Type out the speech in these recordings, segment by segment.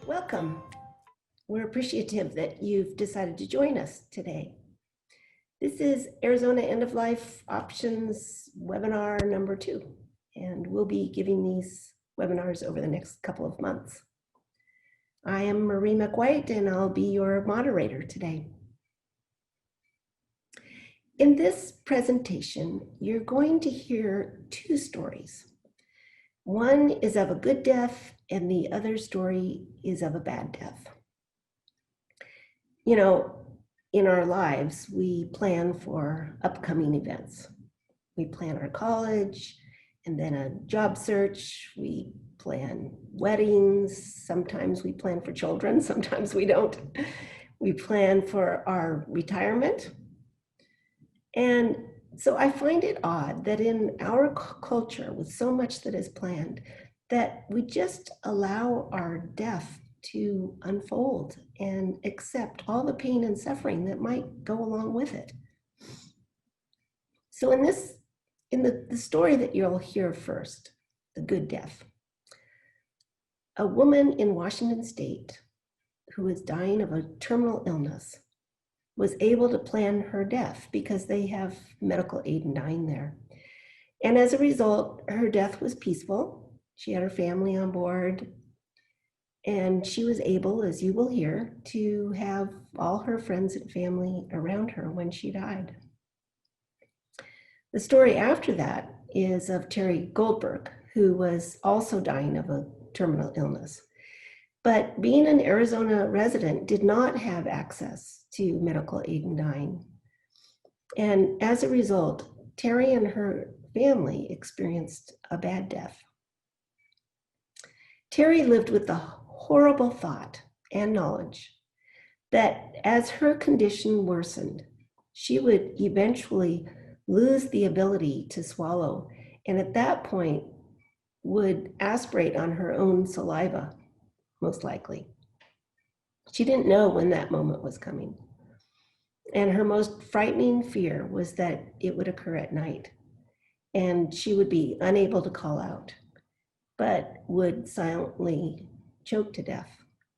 Welcome. We're appreciative that you've decided to join us today. This is Arizona End of Life Options webinar number 2, and we'll be giving these webinars over the next couple of months. I am Marie McWhite, and I'll be your moderator today. In this presentation, you're going to hear 2 stories. One is of a good death, and the other story is of a bad death. You know, in our lives, we plan for upcoming events. We plan our college, and then a job search. We plan weddings. Sometimes we plan for children, sometimes we don't. We plan for our retirement. And so I find it odd that in our culture, with so much that is planned, that we just allow our death to unfold and accept all the pain and suffering that might go along with it. So in the story that you'll hear first, the good death, a woman in Washington State who is dying of a terminal illness was able to plan her death because they have medical aid in dying there. And as a result, her death was peaceful. She had her family on board, and she was able, as you will hear, to have all her friends and family around her when she died. The story after that is of Terry Goldberg, who was also dying of a terminal illness. But being an Arizona resident, did not have access to medical aid in dying. And as a result, Terry and her family experienced a bad death. Terry lived with the horrible thought and knowledge that as her condition worsened, she would eventually lose the ability to swallow, and at that point would aspirate on her own saliva, most likely. She didn't know when that moment was coming. And her most frightening fear was that it would occur at night, and she would be unable to call out, but would silently choke to death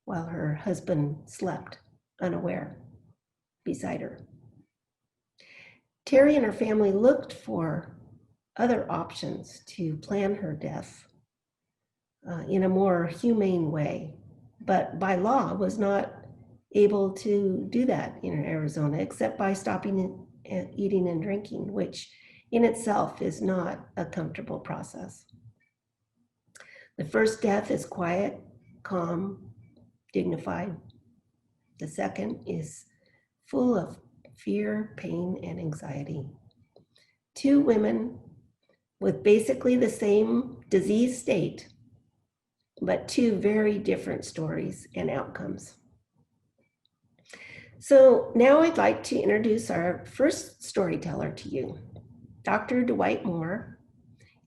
while her husband slept unaware beside her. Terry and her family looked for other options to plan her death in a more humane way, but by law was not able to do that in Arizona, except by stopping eating and drinking, which in itself is not a comfortable process. The first death is quiet, calm, dignified. The second is full of fear, pain, and anxiety. 2 women with basically the same disease state, but 2 very different stories and outcomes. So now I'd like to introduce our first storyteller to you. Dr. Dwight Moore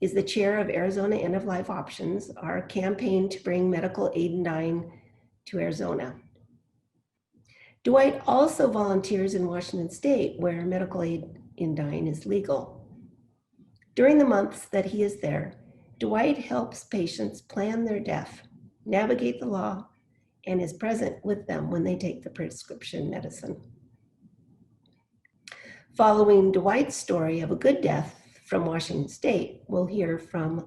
is the chair of Arizona End of Life Options, our campaign to bring medical aid in dying to Arizona. Dwight also volunteers in Washington State, where medical aid in dying is legal. During the months that he is there, Dwight helps patients plan their death, navigate the law, and is present with them when they take the prescription medicine. Following Dwight's story of a good death from Washington State, we'll hear from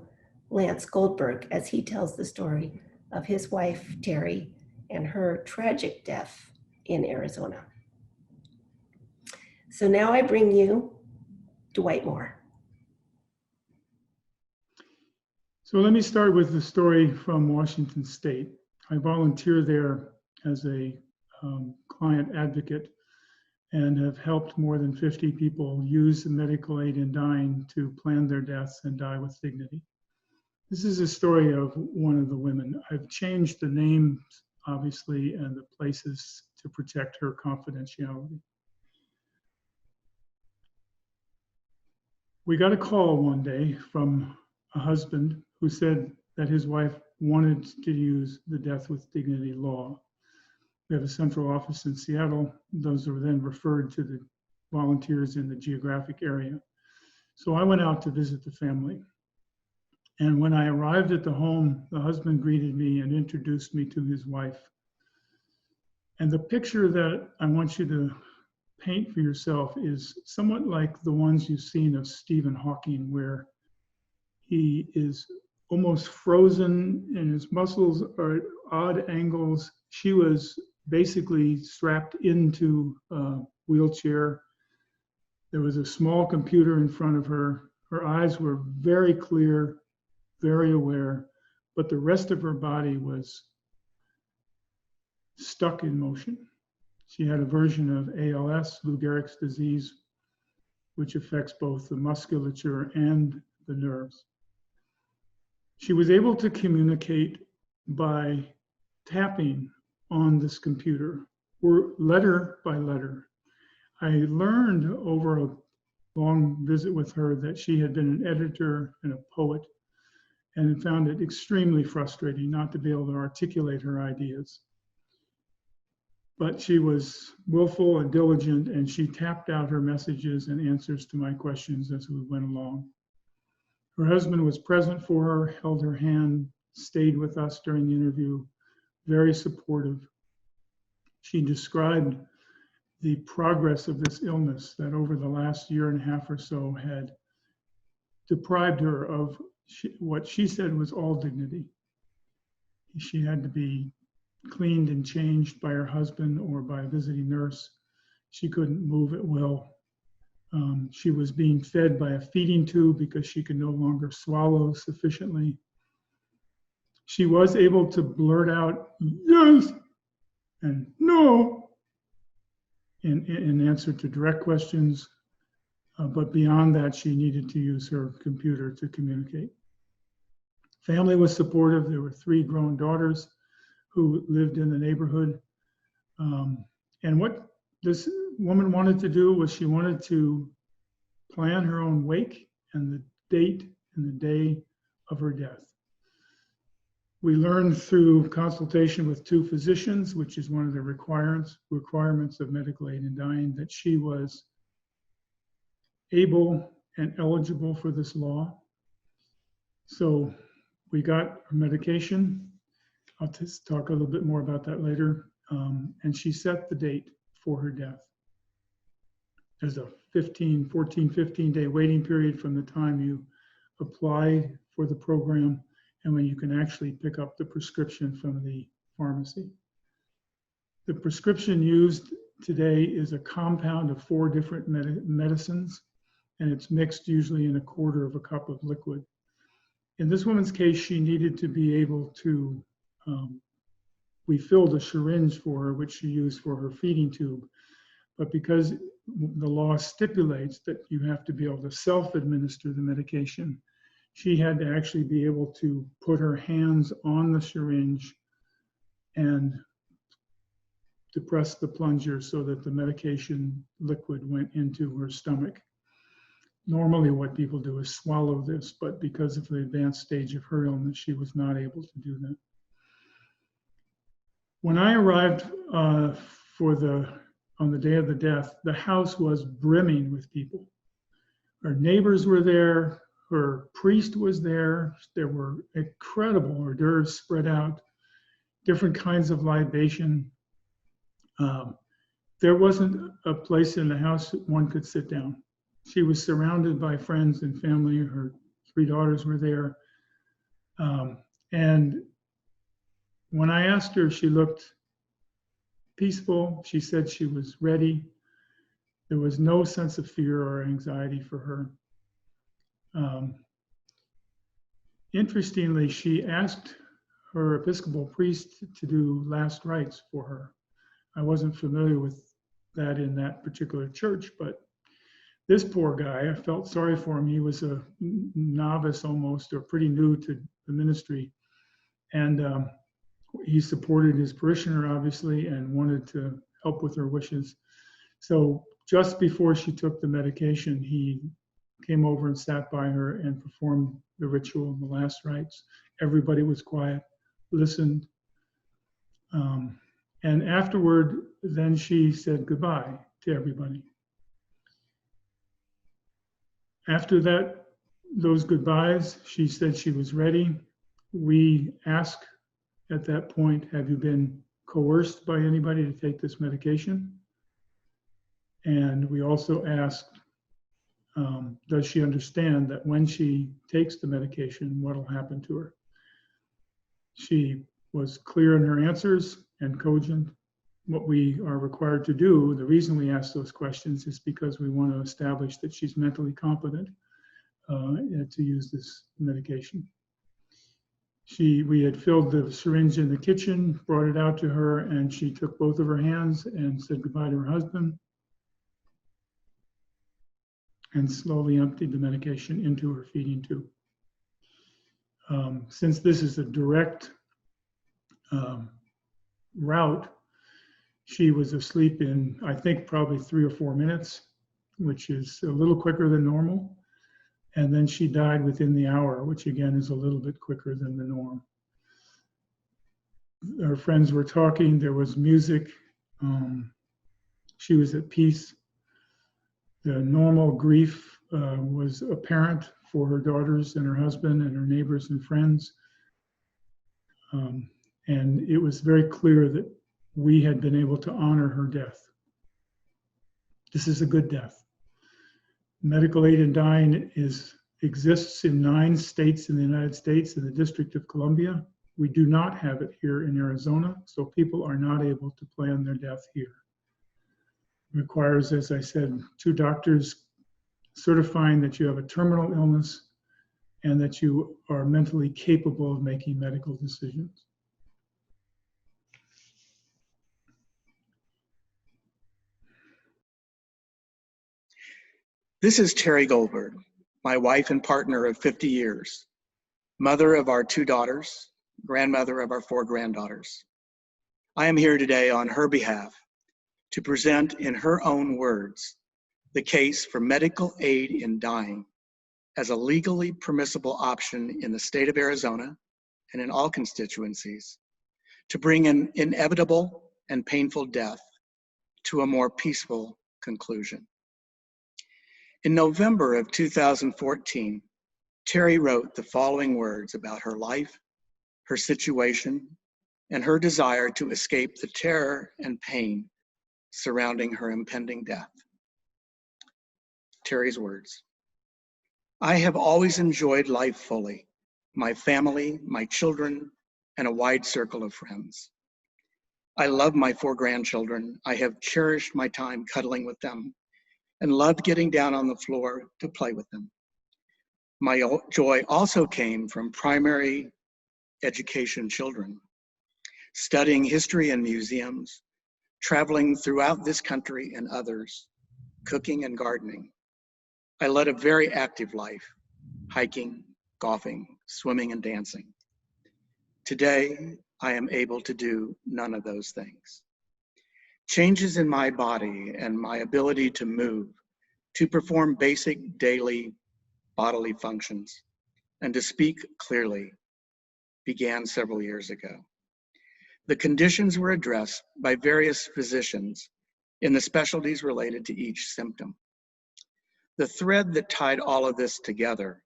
Lance Goldberg as he tells the story of his wife, Terry, and her tragic death in Arizona. So now I bring you Dwight Moore. So let me start with the story from Washington State. I volunteer there as a client advocate and have helped more than 50 people use the medical aid in dying to plan their deaths and die with dignity. This is a story of one of the women. I've changed the names, obviously, and the places to protect her confidentiality. We got a call one day from a husband who said that his wife wanted to use the Death with Dignity law. We have a central office in Seattle. Those are then referred to the volunteers in the geographic area. So I went out to visit the family. And when I arrived at the home, the husband greeted me and introduced me to his wife. And the picture that I want you to paint for yourself is somewhat like the ones you've seen of Stephen Hawking, where he is almost frozen and his muscles are at odd angles. She was basically strapped into a wheelchair. There was a small computer in front of her. Her eyes were very clear, very aware, but the rest of her body was stuck in motion. She had a version of ALS, Lou Gehrig's disease, which affects both the musculature and the nerves. She was able to communicate by tapping on this computer, or letter by letter. I learned over a long visit with her that she had been an editor and a poet, and found it extremely frustrating not to be able to articulate her ideas. But she was willful and diligent, and she tapped out her messages and answers to my questions as we went along. Her husband was present for her, held her hand, stayed with us during the interview, very supportive. She described the progress of this illness that over the last year and a half or so had deprived her of what she said was all dignity. She had to be cleaned and changed by her husband or by a visiting nurse. She couldn't move at will. She was being fed by a feeding tube because she could no longer swallow sufficiently. She was able to blurt out yes and no in answer to direct questions, but beyond that, she needed to use her computer to communicate. Family was supportive. There were 3 grown daughters who lived in the neighborhood. And what this woman wanted to do was she wanted to plan her own wake and the date and the day of her death. We learned through consultation with 2 physicians, which is one of the requirements of medical aid in dying, that she was able and eligible for this law. So we got her medication. I'll just talk a little bit more about that later. And she set the date for her death. There's a 15-day waiting period from the time you apply for the program and when you can actually pick up the prescription from the pharmacy. The prescription used today is a compound of 4 different medicines, and it's mixed usually in 1/4 cup of liquid. In this woman's case, she needed to be able to, we filled a syringe for her, which she used for her feeding tube. But because the law stipulates that you have to be able to self-administer the medication, she had to actually be able to put her hands on the syringe and depress the plunger so that the medication liquid went into her stomach. Normally what people do is swallow this, but because of the advanced stage of her illness, she was not able to do that. When I arrived on the day of the death, the house was brimming with people. Her neighbors were there, her priest was there. There were incredible hors d'oeuvres spread out, different kinds of libation. There wasn't a place in the house that one could sit down. She was surrounded by friends and family. Her 3 daughters were there. And when I asked her, she looked peaceful. She said she was ready. There was no sense of fear or anxiety for her. Interestingly, she asked her Episcopal priest to do last rites for her. I wasn't familiar with that in that particular church, but this poor guy, I felt sorry for him. He was a novice almost, or pretty new to the ministry. And he supported his parishioner, obviously, and wanted to help with her wishes. So just before she took the medication, he came over and sat by her and performed the ritual, the last rites. Everybody was quiet, listened. And afterward, then she said goodbye to everybody. After that those goodbyes, she said she was ready. We asked at that point, have you been coerced by anybody to take this medication? And we also asked, does she understand that when she takes the medication, what will happen to her? She was clear in her answers and cogent. What we are required to do, the reason we ask those questions is because we want to establish that she's mentally competent to use this medication. We had filled the syringe in the kitchen, brought it out to her, and she took both of her hands and said goodbye to her husband and slowly emptied the medication into her feeding tube. Since this is a direct route, she was asleep in, I think, probably 3 or 4 minutes, which is a little quicker than normal. And then she died within the hour, which again is a little bit quicker than the norm. Her friends were talking, there was music. She was at peace. The normal grief was apparent for her daughters and her husband and her neighbors and friends. And it was very clear that we had been able to honor her death. This is a good death. Medical aid in dying exists in 9 states in the United States and the District of Columbia. We do not have it here in Arizona, so people are not able to plan their death here. It requires, as I said, 2 doctors certifying that you have a terminal illness and that you are mentally capable of making medical decisions. This is Terry Goldberg, my wife and partner of 50 years, mother of our 2 daughters, grandmother of our 4 granddaughters. I am here today on her behalf to present in her own words the case for medical aid in dying as a legally permissible option in the state of Arizona and in all constituencies to bring an inevitable and painful death to a more peaceful conclusion. In November of 2014, Terry wrote the following words about her life, her situation, and her desire to escape the terror and pain surrounding her impending death. Terry's words: I have always enjoyed life fully, my family, my children, and a wide circle of friends. I love my 4 grandchildren. I have cherished my time cuddling with them and loved getting down on the floor to play with them. My joy also came from primary education children, studying history in museums, traveling throughout this country and others, cooking and gardening. I led a very active life, hiking, golfing, swimming, and dancing. Today, I am able to do none of those things. Changes in my body and my ability to move, to perform basic daily bodily functions, and to speak clearly began several years ago. The conditions were addressed by various physicians in the specialties related to each symptom. The thread that tied all of this together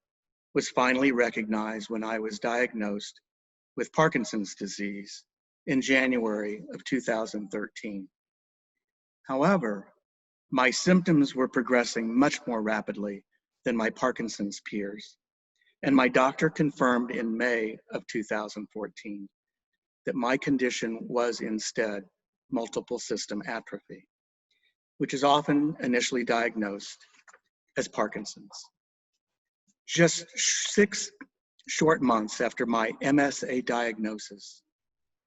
was finally recognized when I was diagnosed with Parkinson's disease in January of 2013. However, my symptoms were progressing much more rapidly than my Parkinson's peers, and my doctor confirmed in May of 2014 that my condition was instead multiple system atrophy, which is often initially diagnosed as Parkinson's. Just 6 short months after my MSA diagnosis,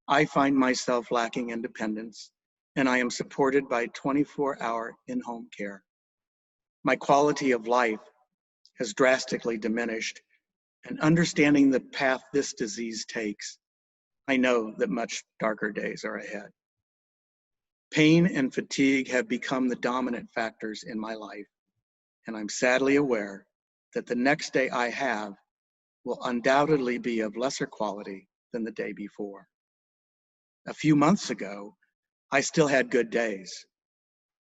I find myself lacking independence, and I am supported by 24-hour in-home care. My quality of life has drastically diminished, and understanding the path this disease takes, I know that much darker days are ahead. Pain and fatigue have become the dominant factors in my life, and I'm sadly aware that the next day I have will undoubtedly be of lesser quality than the day before. A few months ago, I still had good days.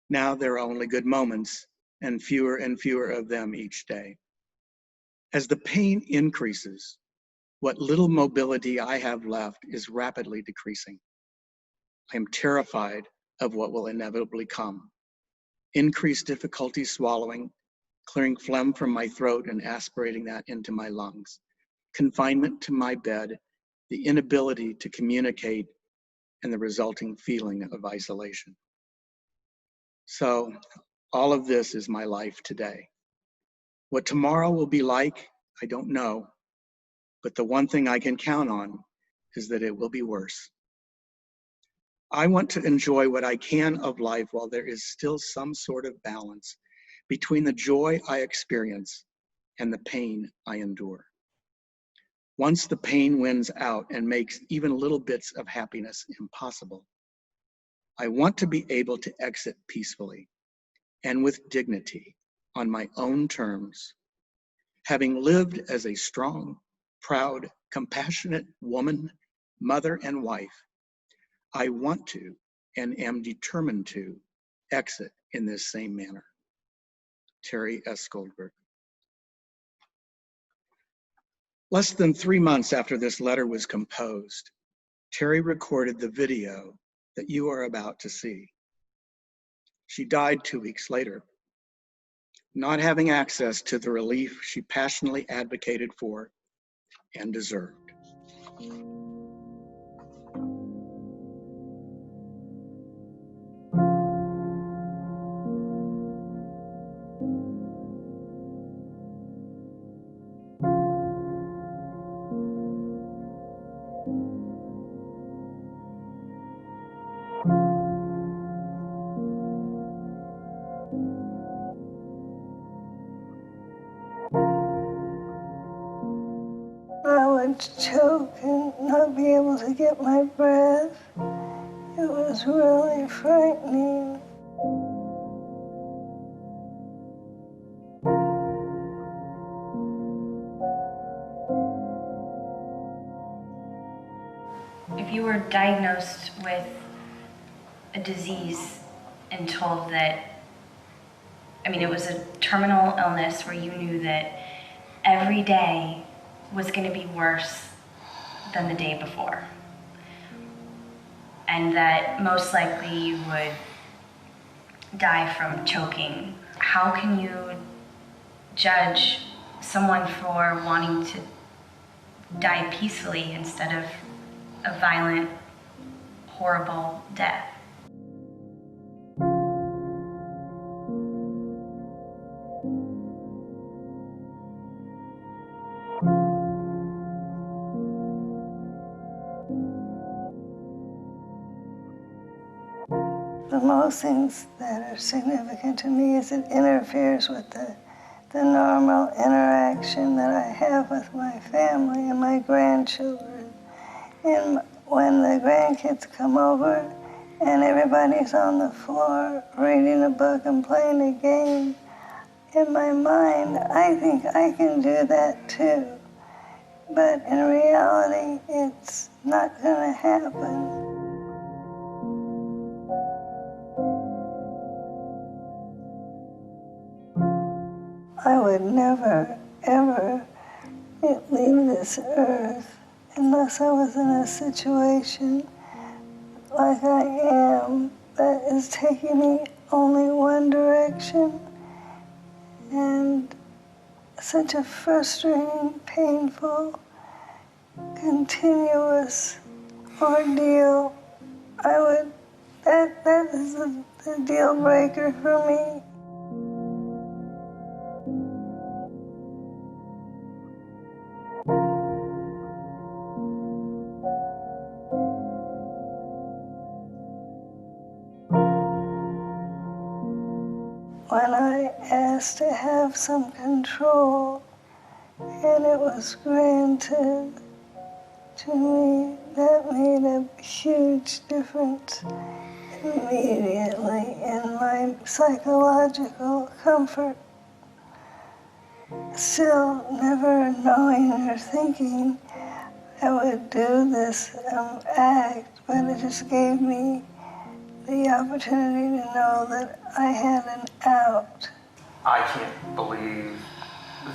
Now there are only good moments and fewer of them each day. As the pain increases, what little mobility I have left is rapidly decreasing. I am terrified of what will inevitably come. Increased difficulty swallowing, clearing phlegm from my throat and aspirating that into my lungs, confinement to my bed, the inability to communicate, and the resulting feeling of isolation. So all of this is my life today. What tomorrow will be like, I don't know, but the one thing I can count on is that it will be worse. I want to enjoy what I can of life while there is still some sort of balance between the joy I experience and the pain I endure. Once the pain wins out and makes even little bits of happiness impossible, I want to be able to exit peacefully and with dignity on my own terms, having lived as a strong, proud, compassionate woman, mother, and wife. I want to and am determined to exit in this same manner. Terry S. Goldberg. Less than 3 months after this letter was composed, Terry recorded the video that you are about to see. She died 2 weeks later, not having access to the relief she passionately advocated for and deserved. I would choke and not be able to get my breath. It was really frightening. If you were diagnosed with a disease and told that, it was a terminal illness where you knew that every day was going to be worse than the day before, and that most likely you would die from choking, how can you judge someone for wanting to die peacefully instead of a violent, horrible death? The most things that are significant to me is it interferes with the normal interaction that I have with my family and my grandchildren. And when the grandkids come over and everybody's on the floor reading a book and playing a game, in my mind, I think I can do that too. But in reality, it's not going to happen. I would never, ever leave this earth unless I was in a situation like I am that is taking me only one direction, and such a frustrating, painful, continuous ordeal. That is the deal breaker for me. When I asked to have some control, and it was granted to me, that made a huge difference immediately in my psychological comfort. Still never knowing or thinking I would do this act, but it just gave me the opportunity to know that I had an out. I can't believe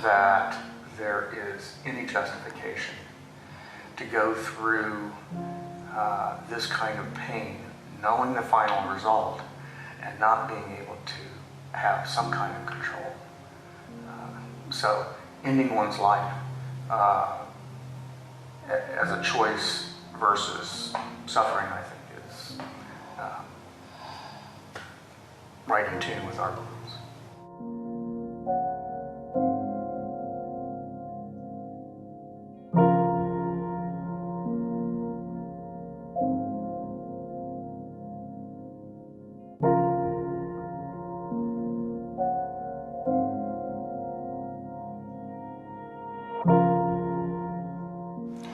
that there is any justification to go through this kind of pain, knowing the final result, and not being able to have some kind of control. So ending one's life as a choice versus suffering, I think, is right in tune with our beliefs.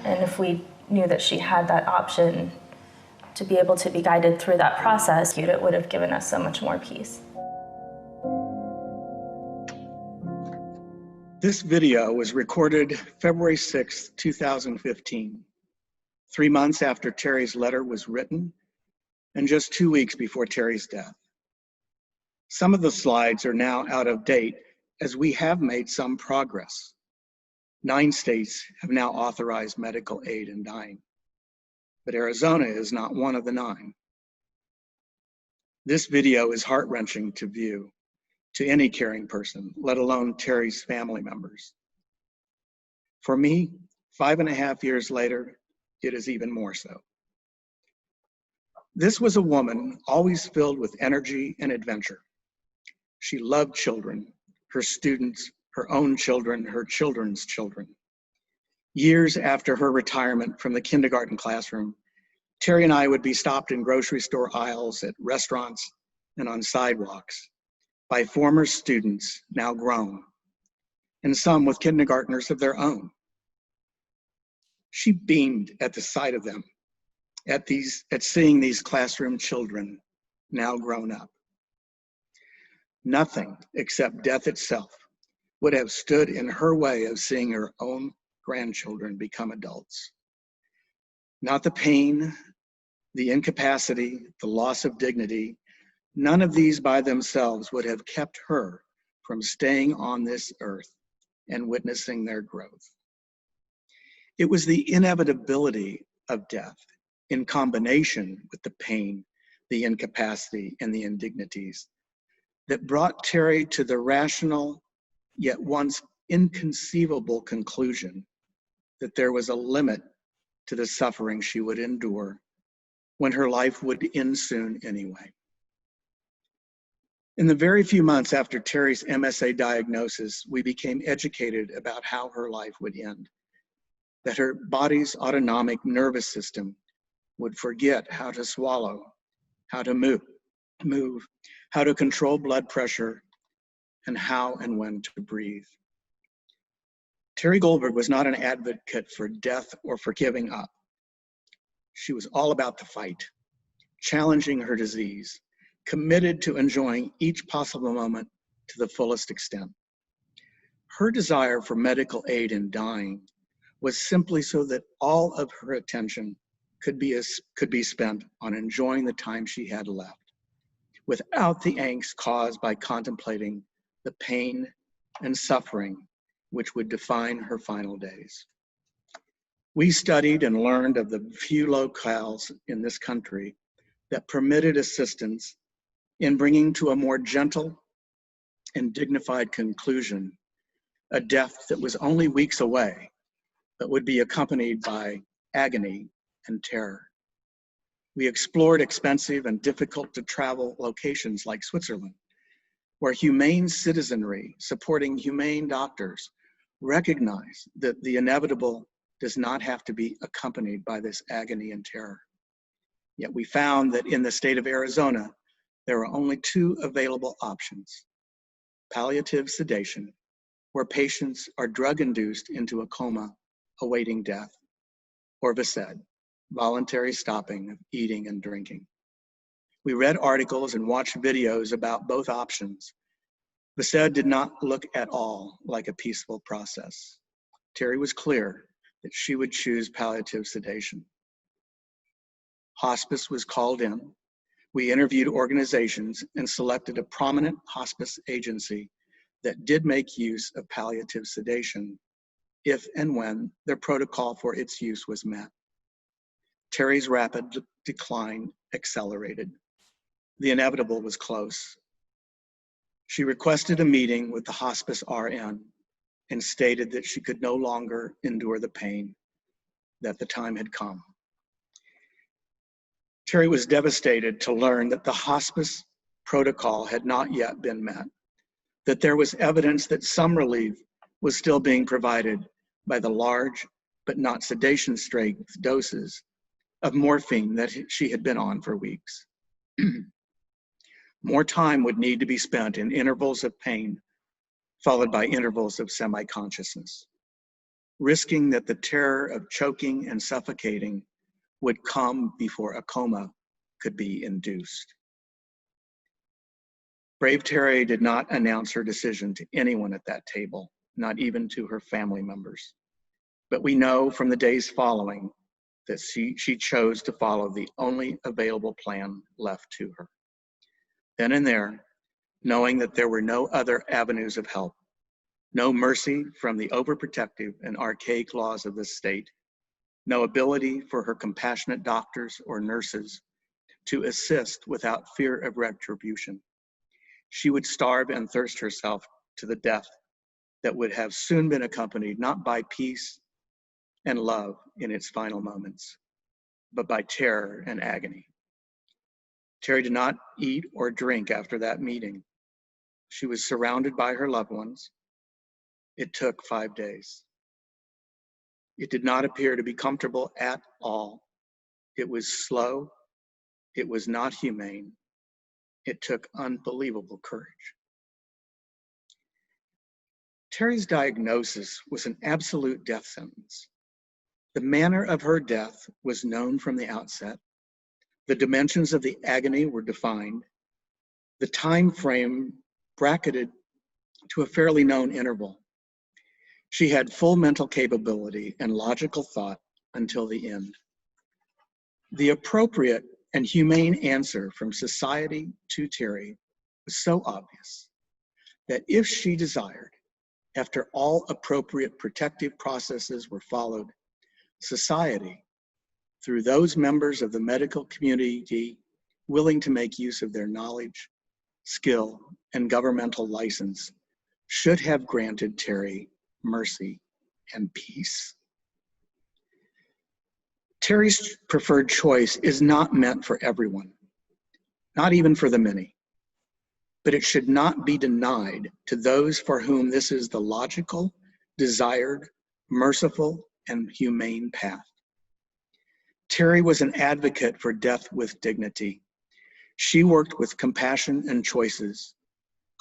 And if we knew that she had that option to be able to be guided through that process, it would have given us so much more peace. This video was recorded February 6, 2015, 3 months after Terry's letter was written and just 2 weeks before Terry's death. Some of the slides are now out of date as we have made some progress. 9 states have now authorized medical aid in dying, but Arizona is not one of the 9. This video is heart-wrenching to view to any caring person, let alone Terry's family members. For me, 5.5 years later, it is even more so. This was a woman always filled with energy and adventure. She loved children, her students, her own children, her children's children. Years after her retirement from the kindergarten classroom, Terry and I would be stopped in grocery store aisles, at restaurants, and on sidewalks by former students, now grown, and some with kindergartners of their own. She beamed at the sight of them, at seeing these classroom children, now grown up. Nothing except death itself would have stood in her way of seeing her own grandchildren become adults. Not the pain, the incapacity, the loss of dignity, none of these by themselves would have kept her from staying on this earth and witnessing their growth. It was the inevitability of death in combination with the pain, the incapacity, and the indignities that brought Terry to the rational, yet once inconceivable conclusion that there was a limit to the suffering she would endure when her life would end soon anyway. In the very few months after Terry's MSA diagnosis, we became educated about how her life would end, that her body's autonomic nervous system would forget how to swallow, how to move, how to control blood pressure, and how and when to breathe. Terry Goldberg was not an advocate for death or for giving up. She was all about the fight, challenging her disease, committed to enjoying each possible moment to the fullest extent. Her desire for medical aid in dying was simply so that all of her attention could be spent on enjoying the time she had left, without the angst caused by contemplating the pain and suffering which would define her final days. We studied and learned of the few locales in this country that permitted assistance in bringing to a more gentle and dignified conclusion a death that was only weeks away, but would be accompanied by agony and terror. We explored expensive and difficult to travel locations like Switzerland, where humane citizenry supporting humane doctors recognize that the inevitable does not have to be accompanied by this agony and terror. Yet we found that in the state of Arizona, there are only 2 available options: palliative sedation, where patients are drug-induced into a coma awaiting death, or VSED, voluntary stopping of eating and drinking. We read articles and watched videos about both options. VSED did not look at all like a peaceful process. Terry was clear that she would choose palliative sedation. Hospice was called in. We interviewed organizations and selected a prominent hospice agency that did make use of palliative sedation if and when their protocol for its use was met. Terry's rapid decline accelerated. The inevitable was close. She requested a meeting with the hospice RN and stated that she could no longer endure the pain, that the time had come. Terry was devastated to learn that the hospice protocol had not yet been met, that there was evidence that some relief was still being provided by the large but not sedation strength doses of morphine that she had been on for weeks. More time would need to be spent in intervals of pain, followed by intervals of semi-consciousness, risking that the terror of choking and suffocating would come before a coma could be induced. Brave Terry did not announce her decision to anyone at that table, not even to her family members. But we know from the days following that she chose to follow the only available plan left to her. Then and there, knowing that there were no other avenues of help, no mercy from the overprotective and archaic laws of this state, no ability for her compassionate doctors or nurses to assist without fear of retribution, she would starve and thirst herself to the death that would have soon been accompanied not by peace and love in its final moments, but by terror and agony. Terry did not eat or drink after that meeting. She was surrounded by her loved ones. It took 5 days. It did not appear to be comfortable at all. It was slow. It was not humane. It took unbelievable courage. Terry's diagnosis was an absolute death sentence. The manner of her death was known from the outset. The dimensions of the agony were defined. The time frame bracketed to a fairly known interval. She had full mental capability and logical thought until the end. The appropriate and humane answer from society to Terry was so obvious that if she desired, after all appropriate protective processes were followed, society, through those members of the medical community willing to make use of their knowledge, skill, and governmental license, should have granted Terry mercy and peace. Terry's preferred choice is not meant for everyone, not even for the many, but it should not be denied to those for whom this is the logical, desired, merciful, and humane path. Terry was an advocate for death with dignity. She worked with Compassion and Choices,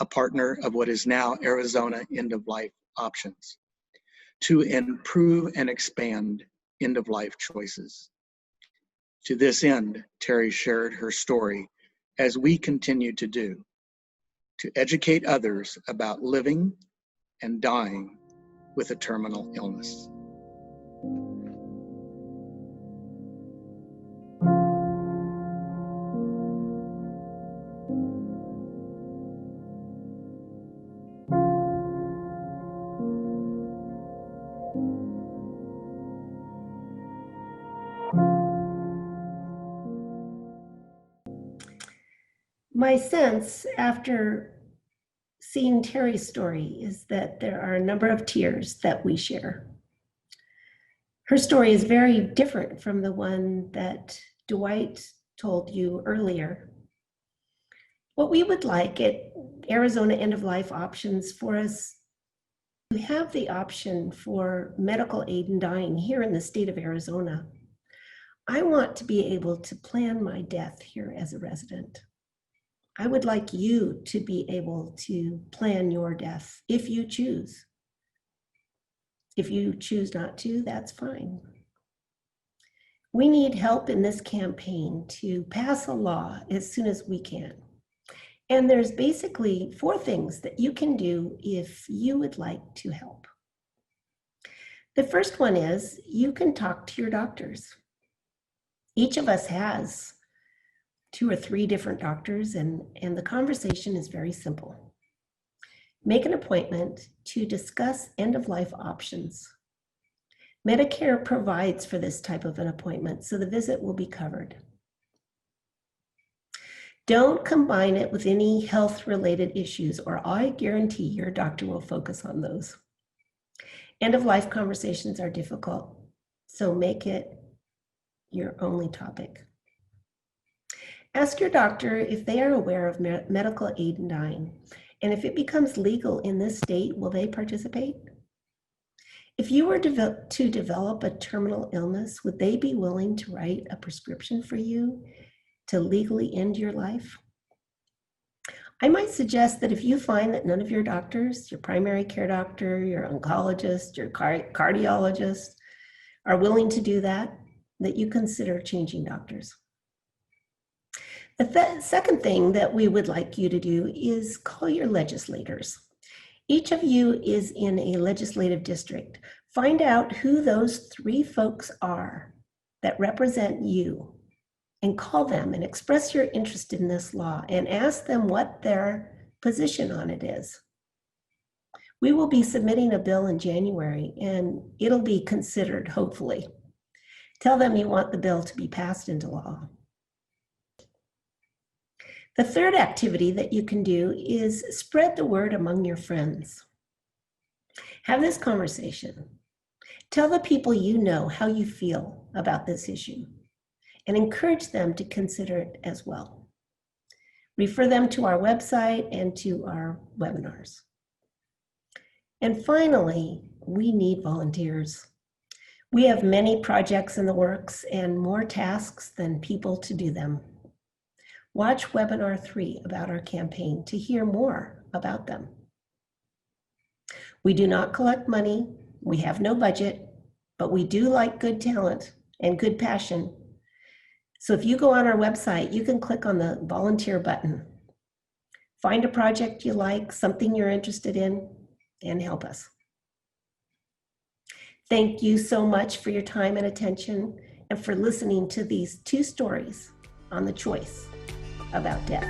a partner of what is now Arizona End-of-Life Options, to improve and expand end-of-life choices. To this end, Terry shared her story, as we continue to do, to educate others about living and dying with a terminal illness. My sense after seeing Terry's story is that there are a number of tears that we share. Her story is very different from the one that Dwight told you earlier. What we would like at Arizona End-of-Life Options for us to have the option for medical aid in dying here in the state of Arizona. I want to be able to plan my death here as a resident. I would like you to be able to plan your death if you choose. If you choose not to, that's fine. We need help in this campaign to pass a law as soon as we can. And there's basically 4 things that you can do if you would like to help. The first one is you can talk to your doctors. Each of us has 2 or 3 different doctors, and the conversation is very simple. Make an appointment to discuss end-of-life options Medicare provides for this type of an appointment, so the visit will be covered. Don't combine it with any health-related issues, or I guarantee your doctor will focus on those. End-of-life conversations are difficult, so make it your only topic. Ask your doctor if they are aware of medical aid in dying, and if it becomes legal in this state, will they participate? If you were to develop a terminal illness, would they be willing to write a prescription for you to legally end your life? I might suggest that if you find that none of your doctors, your primary care doctor, your oncologist, your cardiologist, are willing to do that, that you consider changing doctors. The second thing that we would like you to do is call your legislators. Each of you is in a legislative district. Find out who those 3 folks are that represent you, and call them and express your interest in this law and ask them what their position on it is. We will be submitting a bill in January, and it'll be considered, hopefully. Tell them you want the bill to be passed into law. The third activity that you can do is spread the word among your friends. Have this conversation. Tell the people you know how you feel about this issue, and encourage them to consider it as well. Refer them to our website and to our webinars. And finally, we need volunteers. We have many projects in the works and more tasks than people to do them. Watch webinar 3 about our campaign to hear more about them. We do not collect money, we have no budget, but we do like good talent and good passion. So if you go on our website, you can click on the volunteer button. Find a project you like, something you're interested in, and help us. Thank you so much for your time and attention, and for listening to these 2 stories on the choice about death.